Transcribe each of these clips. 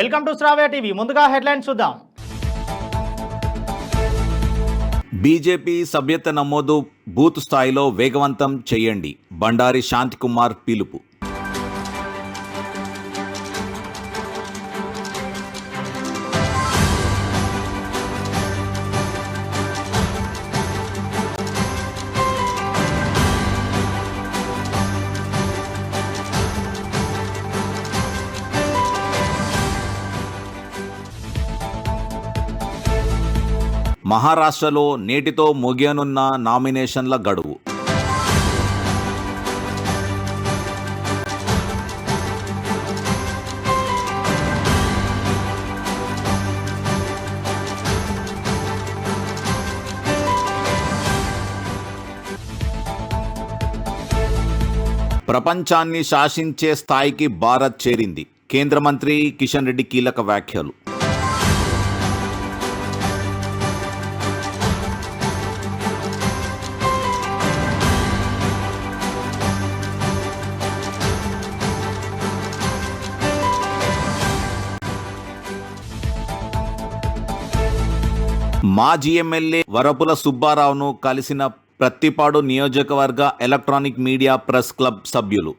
Welcome to Shravya TV. ముందుగా headlines చూద్దాం. BJP సభ్యత నమోదు బూత్ స్థాయిలో వేగవంతం చేయండి, బండారి శాంతికుమార్ పిలుపు. మహారాష్ట్రలో నేటితో ముగియనున్న నామినేషన్ల గడువు. ప్రపంచాన్ని శాసించే స్థాయికి భారత్ చేరింది, కేంద్ర మంత్రి కిషన్ రెడ్డి కీలక వ్యాఖ్యలు. మాజీ ఎమ్మెల్యే వరపుల సుబ్బారావును కలిసిన ప్రత్తిపాడు నియోజకవర్గ ఎలక్ట్రానిక్ మీడియా ప్రెస్ క్లబ్ సభ్యులు.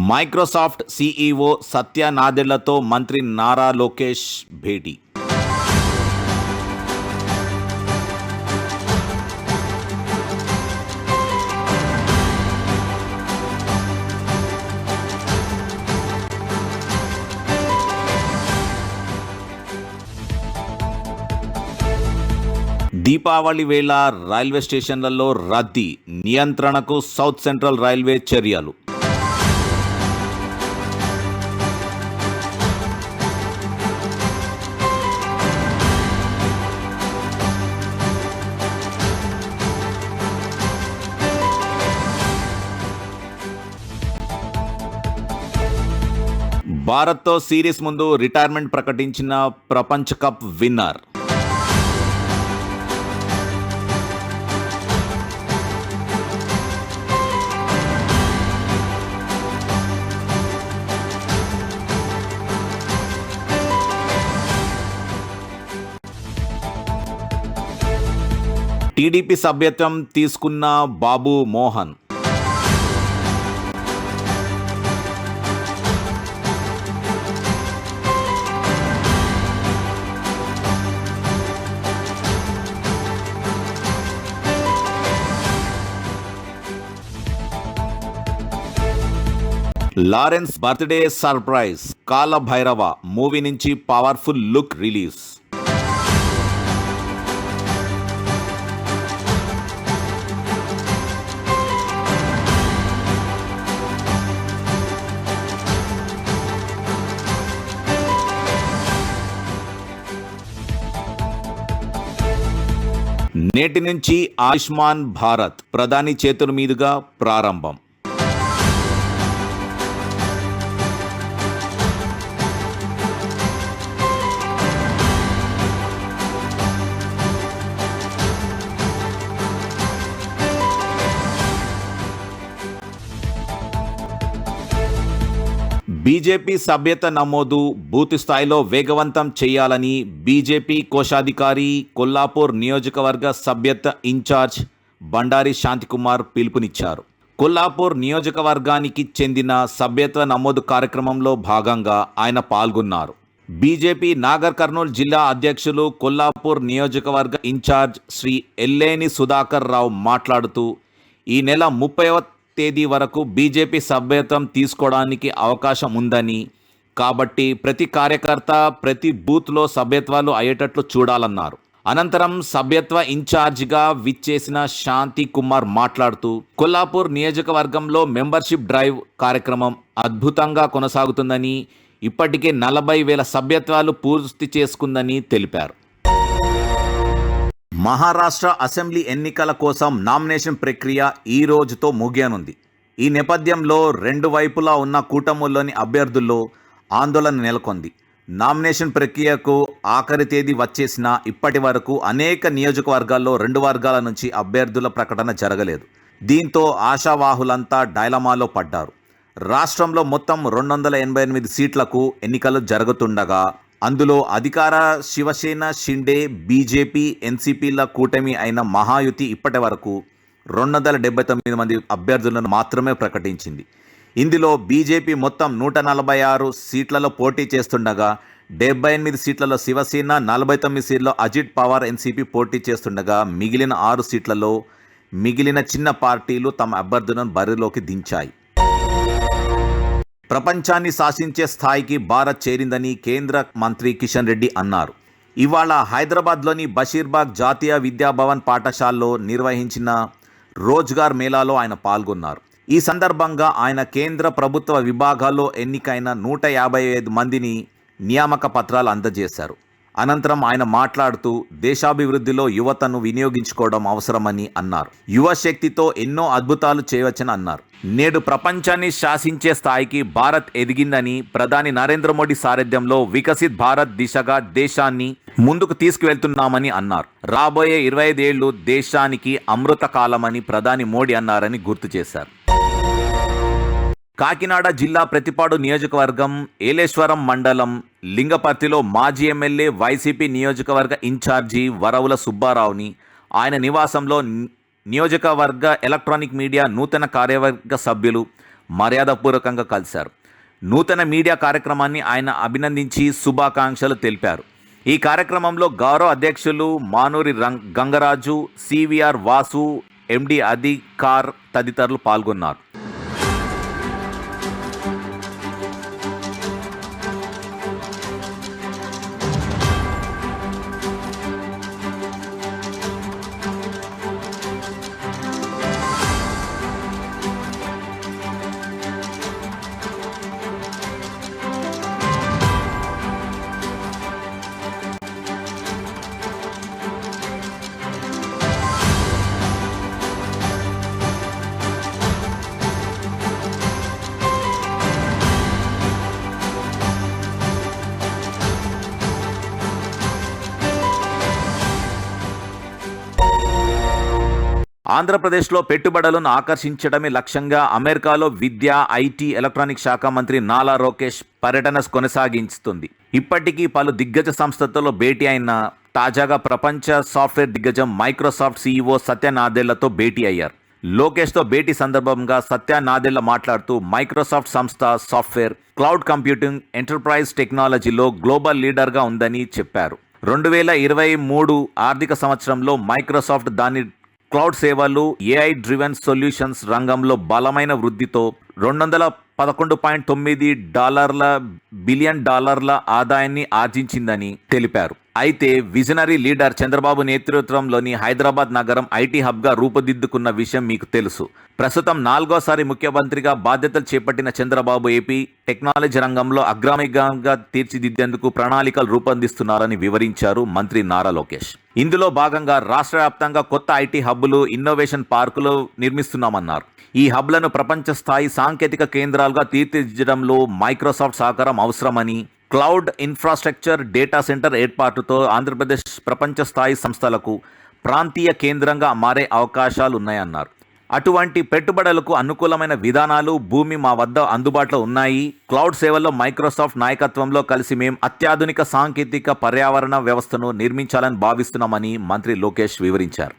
మైక్రోసాఫ్ట్ సీఈఓ సత్య నాదెళ్లతో మంత్రి నారా లోకేష్ భేటీ. దీపావళి వేళ రైల్వే స్టేషన్లలో రద్దీ నియంత్రణకు సౌత్ సెంట్రల్ రైల్వే చర్యలు. భారత్తో సిరీస్ ముందు రిటైర్మెంట్ ప్రకటించిన ప్రపంచ కప్ విన్నర్. టీడీపీ సభ్యత్వం తీసుకున్న బాబు మోహన్. లారెన్స్ బర్త్డే సర్ప్రైజ్, కాల భైరవ మూవీ నుంచి పవర్ఫుల్ లుక్ రిలీజ్. నేటి నుంచి ఆయుష్మాన్ భారత్ ప్రధాని చేతుల మీదుగా ప్రారంభం. బీజేపీ సభ్యత నమోదు బూత్ స్థాయిలో వేగవంతం చేయాలని బీజేపీ కోశాధికారి కొల్లాపూర్ నియోజకవర్గ సభ్యత ఇన్ఛార్జ్ బండారి శాంతికుమార్ పిలుపునిచ్చారు. కొల్లాపూర్ నియోజకవర్గానికి చెందిన సభ్యత్వ నమోదు కార్యక్రమంలో భాగంగా ఆయన పాల్గొన్నారు. బీజేపీ నాగర్ కర్నూలు జిల్లా అధ్యక్షులు కొల్లాపూర్ నియోజకవర్గ ఇన్ఛార్జ్ శ్రీ ఎల్లేని సుధాకర్ రావు మాట్లాడుతూ, ఈ నెల 30వ తేదీ వరకు బీజేపీ సభ్యత్వం తీసుకోవడానికి అవకాశం ఉందని, కాబట్టి ప్రతి కార్యకర్త ప్రతి బూత్లో సభ్యత్వాలు అయ్యేటట్లు చూడాలన్నారు. అనంతరం సభ్యత్వ ఇన్ఛార్జిగా విచ్చేసిన శాంతి కుమార్ మాట్లాడుతూ కొల్లాపూర్ నియోజకవర్గంలో మెంబర్షిప్ డ్రైవ్ కార్యక్రమం అద్భుతంగా కొనసాగుతుందని, ఇప్పటికే 40,000 సభ్యత్వాలు పూర్తి చేసుకుందని తెలిపారు. మహారాష్ట్ర అసెంబ్లీ ఎన్నికల కోసం నామినేషన్ ప్రక్రియ ఈ రోజుతో ముగియనుంది. ఈ నేపథ్యంలో రెండు వైపులా ఉన్న కూటముల్లోని అభ్యర్థుల్లో ఆందోళన నెలకొంది. నామినేషన్ ప్రక్రియకు ఆఖరి తేదీ వచ్చేసినా ఇప్పటి వరకు అనేక నియోజకవర్గాల్లో 2 వర్గాల నుంచి అభ్యర్థుల ప్రకటన జరగలేదు. దీంతో ఆశావాహులంతా డైలమాలో పడ్డారు. రాష్ట్రంలో మొత్తం 288 సీట్లకు ఎన్నికలు జరుగుతుండగా అందులో అధికార శివసేన, షిండే, బీజేపీ, ఎన్సీపీల కూటమి అయిన మహాయుతి ఇప్పటి వరకు 279 మంది అభ్యర్థులను మాత్రమే ప్రకటించింది. ఇందులో బీజేపీ మొత్తం 146 సీట్లలో పోటీ చేస్తుండగా 78 సీట్లలో శివసేన, 49 సీట్లలో అజిత్ పవార్ ఎన్సీపీ పోటీ చేస్తుండగా మిగిలిన 6 సీట్లలో మిగిలిన చిన్న పార్టీలు తమ అభ్యర్థులను బరిలోకి దించాయి. ప్రపంచాన్ని శాసించే స్థాయికి భారత్ చేరిందని కేంద్ర మంత్రి కిషన్ రెడ్డి అన్నారు. ఇవాళ హైదరాబాద్లోని బషీర్బాగ్ జాతీయ విద్యాభవన్ పాఠశాలలో నిర్వహించిన రోజ్గార్ మేళాలో ఆయన పాల్గొన్నారు. ఈ సందర్భంగా ఆయన కేంద్ర ప్రభుత్వ విభాగాల్లో ఎన్నికైన 155 మందిని నియామక పత్రాలు అందజేశారు. అనంతరం ఆయన మాట్లాడుతూ దేశాభివృద్ధిలో యువతను వినియోగించుకోవడం అవసరమని అన్నారు. యువశక్తితో ఎన్నో అద్భుతాలు చేయవచ్చని అన్నారు. నేడు ప్రపంచాన్ని శాసించే స్థాయికి భారత్ ఎదిగిందని, ప్రధాని నరేంద్ర మోడీ సారథ్యంలో వికసిత్ భారత్ దిశగా దేశాన్ని ముందుకు తీసుకువెళ్తున్నామని అన్నారు. రాబోయే 25 ఏళ్లు దేశానికి అమృత కాలమని ప్రధాని మోడీ అన్నారని గుర్తు చేశారు. కాకినాడ జిల్లా ప్రతిపాడు నియోజకవర్గం ఏలేశ్వరం మండలం లింగపర్తిలో మాజీ ఎమ్మెల్యే వైసీపీ నియోజకవర్గ ఇన్ఛార్జి వరవుల సుబ్బారావుని ఆయన నివాసంలో నియోజకవర్గ ఎలక్ట్రానిక్ మీడియా నూతన కార్యవర్గ సభ్యులు మర్యాదపూర్వకంగా కలిశారు. నూతన మీడియా కార్యక్రమాన్ని ఆయన అభినందించి శుభాకాంక్షలు తెలిపారు. ఈ కార్యక్రమంలో గౌరవ అధ్యక్షులు మానూరి గంగరాజు, సివిఆర్ వాసు, ఎండి అధికార్ తదితరులు పాల్గొన్నారు. ఆంధ్రప్రదేశ్లో పెట్టుబడులను ఆకర్షించడమే లక్ష్యంగా అమెరికాలో విద్య, ఐటీ, ఎలక్ట్రానిక్ శాఖ మంత్రి నాలా లోకేష్ పర్యటన కొనసాగిస్తుంది. ఇప్పటికీ పలు దిగ్గజ సంస్థలతో భేటీ అయిన తాజాగా ప్రపంచ సాఫ్ట్వేర్ దిగ్గజం మైక్రోసాఫ్ట్ సీఈఓ సత్య నాదెళ్లతో భేటీ అయ్యారు. లోకేష్తో భేటీ సందర్భంగా సత్య నాదెళ్ల మాట్లాడుతూ మైక్రోసాఫ్ట్ సంస్థ సాఫ్ట్వేర్, క్లౌడ్ కంప్యూటింగ్, ఎంటర్ప్రైజ్ టెక్నాలజీలో గ్లోబల్ లీడర్గా ఉందని చెప్పారు. 2023 ఆర్థిక సంవత్సరంలో మైక్రోసాఫ్ట్ దాని క్లౌడ్ సేవలు, ఏఐ డ్రివెన్ సొల్యూషన్స్ రంగంలో బలమైన వృద్ధితో $211.9 బిలియన్ ఆదాయాన్ని ఆర్జించిందని తెలిపారు. అయితే విజనరీ లీడర్ చంద్రబాబు నేతృత్వంలోని హైదరాబాద్ నగరం ఐటీ హబ్గా రూపుదిద్దుకున్న విషయం మీకు తెలుసు. ప్రస్తుతం 4వసారి ముఖ్యమంత్రిగా బాధ్యతలు చేపట్టిన చంద్రబాబు ఏపీ టెక్నాలజీ రంగంలో అగ్రగామిగా తీర్చిదిద్దేందుకు ప్రణాళికలు రూపొందిస్తున్నారని వివరించారు మంత్రి నారా లోకేష్. ఇందులో భాగంగా రాష్ట్ర వ్యాప్తంగా కొత్త ఐటీ హబ్బులు, ఇన్నోవేషన్ పార్కులు నిర్మిస్తున్నామన్నారు. ఈ హబ్లను ప్రపంచ స్థాయి సాంకేతిక కేంద్రాలుగా తీర్చిదిద్దడంలో మైక్రోసాఫ్ట్ సహకారం అవసరమని, cloud infrastructure, data centre ఏర్పాటుతో Andhra Pradesh ప్రపంచ స్థాయి సంస్థలకు ప్రాంతీయ కేంద్రంగా మారే అవకాశాలున్నాయన్నారు. అటువంటి పెట్టుబడులకు అనుకూలమైన విధానాలు, భూమి మా వద్ద అందుబాటులో ఉన్నాయి. క్లౌడ్ సేవల్లో మైక్రోసాఫ్ట్ నాయకత్వంలో కలిసి మేము అత్యాధునిక సాంకేతిక పర్యావరణ వ్యవస్థను నిర్మించాలని భావిస్తున్నామని మంత్రి లోకేష్ వివరించారు.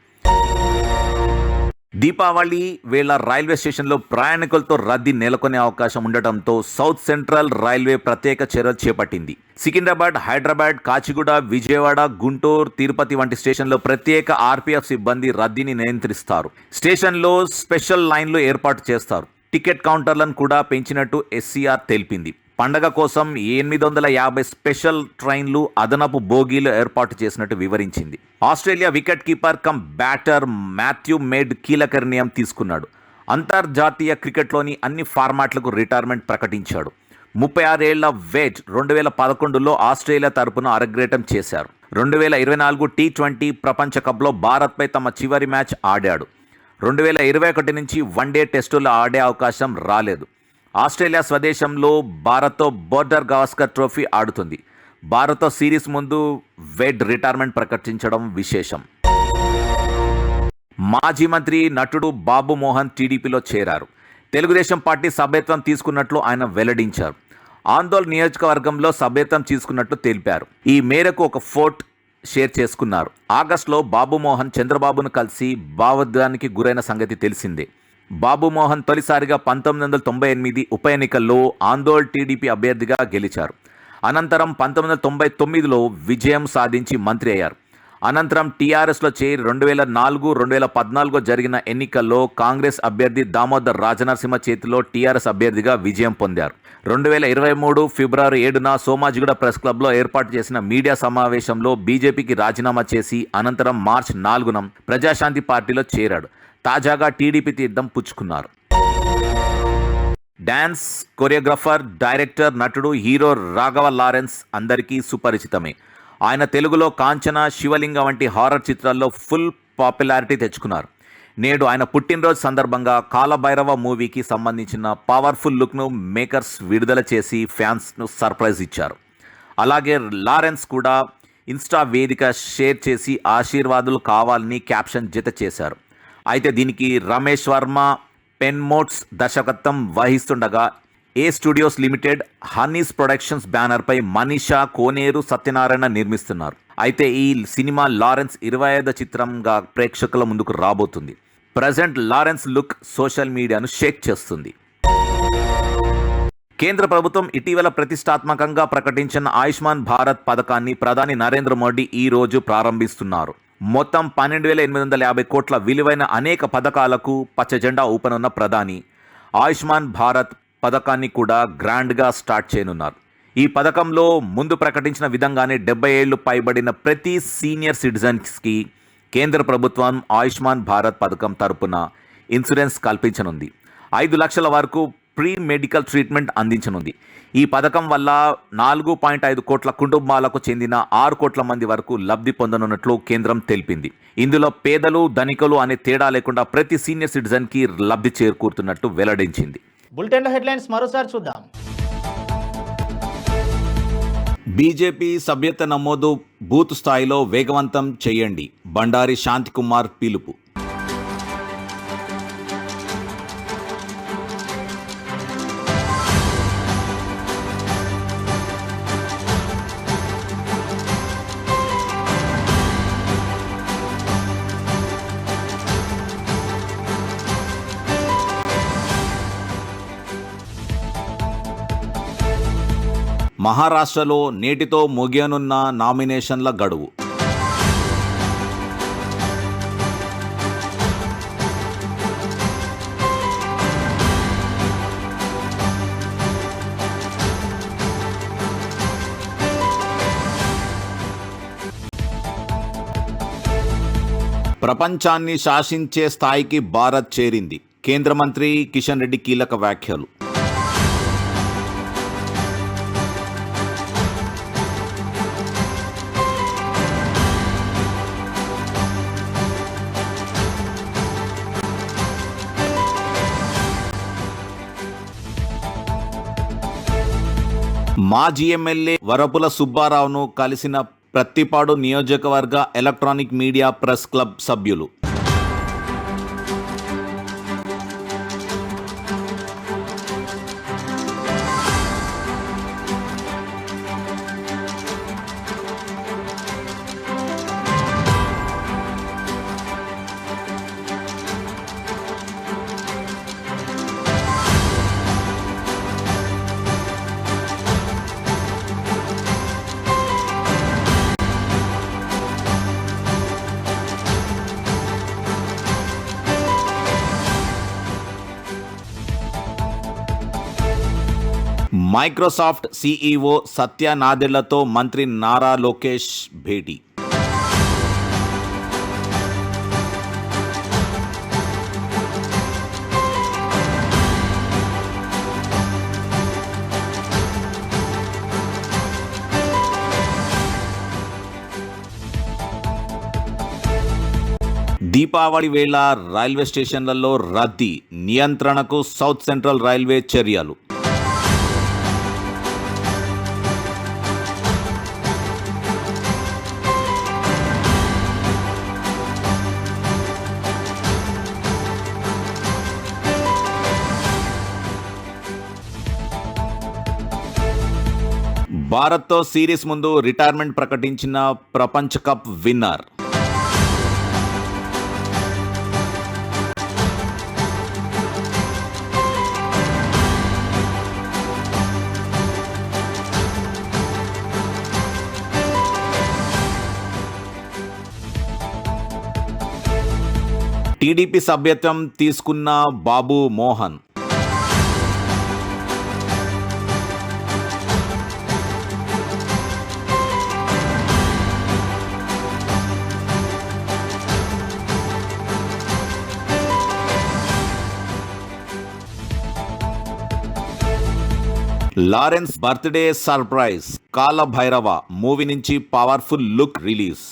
దీపావళి వేళ రైల్వే స్టేషన్లో ప్రయాణికులతో రద్దీ నెలకొనే అవకాశం ఉండటంతో సౌత్ సెంట్రల్ రైల్వే ప్రత్యేక చర్యలు చేపట్టింది. సికింద్రాబాద్, హైదరాబాద్, కాచిగూడ, విజయవాడ, గుంటూరు, తిరుపతి వంటి స్టేషన్లో ప్రత్యేక ఆర్పీఎఫ్ సిబ్బంది రద్దీని నియంత్రిస్తారు. స్టేషన్లో స్పెషల్ లైన్లు ఏర్పాటు చేస్తారు. టికెట్ కౌంటర్లను కూడా పెంచినట్టు ఎస్సీఆర్ తెలిపింది. పండగ కోసం 850 స్పెషల్ ట్రైన్లు, అదనపు బోగీలు ఏర్పాటు చేసినట్టు వివరించింది. Australia wicket keeper cum batter Matthew made కీలక నిర్ణయం తీసుకున్నాడు. అంతర్జాతీయ క్రికెట్లోని అన్ని ఫార్మాట్లకు రిటైర్మెంట్ ప్రకటించాడు. 36 ఏళ్ల వేడ్ 2011లో ఆస్ట్రేలియా తరపున అరంగేట్రం చేశారు. 2024 టీ20 ప్రపంచ కప్లో భారత్పై తమ చివరి మ్యాచ్ ఆడాడు. 2021 నుంచి వన్డే టెస్టుల్లో ఆడే అవకాశం రాలేదు. ఆస్ట్రేలియా స్వదేశంలో భారత్తో బోర్డర్ గవాస్కర్ ట్రోఫీ ఆడుతుంది. భారత్తో సిరీస్ ముందు వేడ్ రిటైర్మెంట్ ప్రకటించడం విశేషం. మాజీ మంత్రి నటుడు బాబు మోహన్ టీడీపీలో చేరారు. తెలుగుదేశం పార్టీ సభ్యత్వం తీసుకున్నట్లు ఆయన వెల్లడించారు. ఆందోళన నియోజకవర్గంలో సభ్యత్వం తీసుకున్నట్లు తెలిపారు. ఈ మేరకు ఒక ఫోటో షేర్ చేసుకున్నారు. ఆగస్టులో బాబు మోహన్ చంద్రబాబును కలిసి భావోద్వేగానికి గురైన సంగతి తెలిసిందే. బాబు మోహన్ తొలిసారిగా 1998 ఉప ఎన్నికల్లో ఆందోళన టీడీపీ అభ్యర్థిగా గెలిచారు. అనంతరం 1999లో విజయం సాధించి మంత్రి అయ్యారు. అనంతరం టీఆర్ఎస్లో చేరి 2004-2014 జరిగిన ఎన్నికల్లో కాంగ్రెస్ అభ్యర్థి దామోదర్ రాజనరసింహ చేతిలో టీఆర్ఎస్ అభ్యర్థిగా విజయం పొందారు. 2023 ఫిబ్రవరి 7న సోమాజిగూడ ప్రెస్ క్లబ్లో ఏర్పాటు చేసిన మీడియా సమావేశంలో బీజేపీకి రాజీనామా చేసి అనంతరం మార్చి 4న ప్రజాశాంతి పార్టీలో చేరాడు. తాజాగా టీడీపీ తీర్థం పుచ్చుకున్నారు. డాన్స్ కొరియోగ్రాఫర్, డైరెక్టర్, నటుడు, హీరో రాఘవ లారెన్స్ అందరికీ సుపరిచితమే. ఆయన తెలుగులో కాంచన, శివలింగ వంటి హారర్ చిత్రాల్లో ఫుల్ పాపులారిటీ తెచ్చుకున్నారు. నేడు ఆయన పుట్టినరోజు సందర్భంగా కాలభైరవ మూవీకి సంబంధించిన పవర్ఫుల్ లుక్ను మేకర్స్ విడుదల చేసి ఫ్యాన్స్ను సర్ప్రైజ్ ఇచ్చారు. అలాగే లారెన్స్ కూడా ఇన్స్టా వేదిక షేర్ చేసి ఆశీర్వాదాలు కావాలని క్యాప్షన్ జత చేశారు. అయితే దీనికి రమేష్ వర్మ పెన్మోట్స్ దర్శకత్వం వహిస్తుండగా ఏ స్టూడియోస్ లిమిటెడ్, హనీస్ ప్రొడక్షన్స్ బ్యానర్పై మనీషా కోనేరు సత్యనారాయణ నిర్మిస్తున్నారు. అయితే ఈ సినిమా లారెన్స్ 25వ చిత్రంగా ప్రేక్షకుల ముందుకు రాబోతుంది. ప్రజెంట్ లారెన్స్ లుక్ సోషల్ మీడియాను షేక్ చేస్తుంది. కేంద్ర ప్రభుత్వం ఇటీవల ప్రతిష్టాత్మకంగా ప్రకటించిన ఆయుష్మాన్ భారత్ పథకాన్ని ప్రధాని నరేంద్ర మోడీ ఈ రోజు ప్రారంభిస్తున్నారు. మొత్తం 12,850 కోట్ల విలువైన అనేక పథకాలకు పచ్చజెండా ఊపనున్న ప్రధాని ఆయుష్మాన్ భారత్ పథకాన్ని కూడా గ్రాండ్గా స్టార్ట్ చేయనున్నారు. ఈ పథకంలో ముందు ప్రకటించిన విధంగానే 70 ఏళ్లు పైబడిన ప్రతి సీనియర్ సిటిజన్స్కి కేంద్ర ప్రభుత్వం ఆయుష్మాన్ భారత్ పథకం తరపున ఇన్సూరెన్స్ కల్పించనుంది. 5 లక్షల వరకు ప్రీ మెడికల్ ట్రీట్మెంట్ అందించనుంది. ఈ పథకం వల్ల 4.5 కోట్ల కుటుంబాలకు చెందిన 6 కోట్ల మంది వరకు లబ్ధి పొందనున్నట్లు కేంద్రం తెలిపింది. ఇందులో పేదలు, ధనికులు అనే తేడా లేకుండా ప్రతి సీనియర్ సిటిజన్కి లబ్ధి చేకూరుతున్నట్లు వెల్లడించింది. బులెటిన్లో హెడ్లైన్స్ మరోసారి చూద్దాం. బీజేపీ సభ్యత నమోదు బూత్ స్థాయిలో వేగవంతం చేయండి, బండారి శాంతికుమార్ పిలుపు. మహారాష్ట్రలో నేటితో ముగియనున్న నామినేషన్ల గడువు. ప్రపంచాన్ని శాసించే స్థాయికి భారత్ చేరింది. కేంద్ర మంత్రి కిషన్ రెడ్డి కీలక వ్యాఖ్యలు. మాజీ ఎమ్మెల్యే వరపుల సుబ్బారావును కలిసిన ప్రత్తిపాడు నియోజకవర్గ ఎలక్ట్రానిక్ మీడియా ప్రెస్ క్లబ్ సభ్యులు. మైక్రోసాఫ్ట్ సీఈఓ సత్య నాదెళ్లతో మంత్రి నారా లోకేష్ భేటీ. దీపావళి వేళ రైల్వే స్టేషన్లలో రద్దీ, నియంత్రణకు సౌత్ సెంట్రల్ రైల్వే చర్యలు. భారత్తో సిరీస్ ముందు రిటైర్మెంట్ ప్రకటించిన ప్రపంచ కప్ విన్నర్. టీడీపీ సభ్యత్వం తీసుకున్న బాబు మోహన్. లారెన్స్ బర్త్డే సర్ప్రైజ్, కాల భైరవ మూవీ నుంచి పవర్ఫుల్ లుక్ రిలీజ్.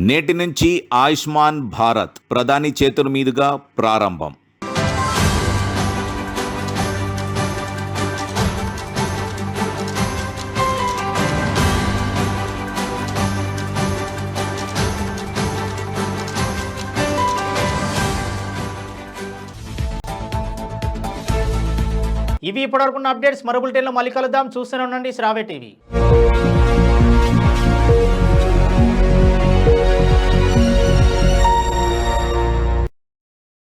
నేటి నుంచి ఆయుష్మాన్ భారత్ ప్రధాని చేతుల మీదుగా ప్రారంభం. ఇవి ఇప్పటివరకు అప్డేట్స్. మరో బులెటిన్లో మళ్ళీ కలుద్దాం. చూస్తూనే ఉండండి శ్రావ్య టీవీ.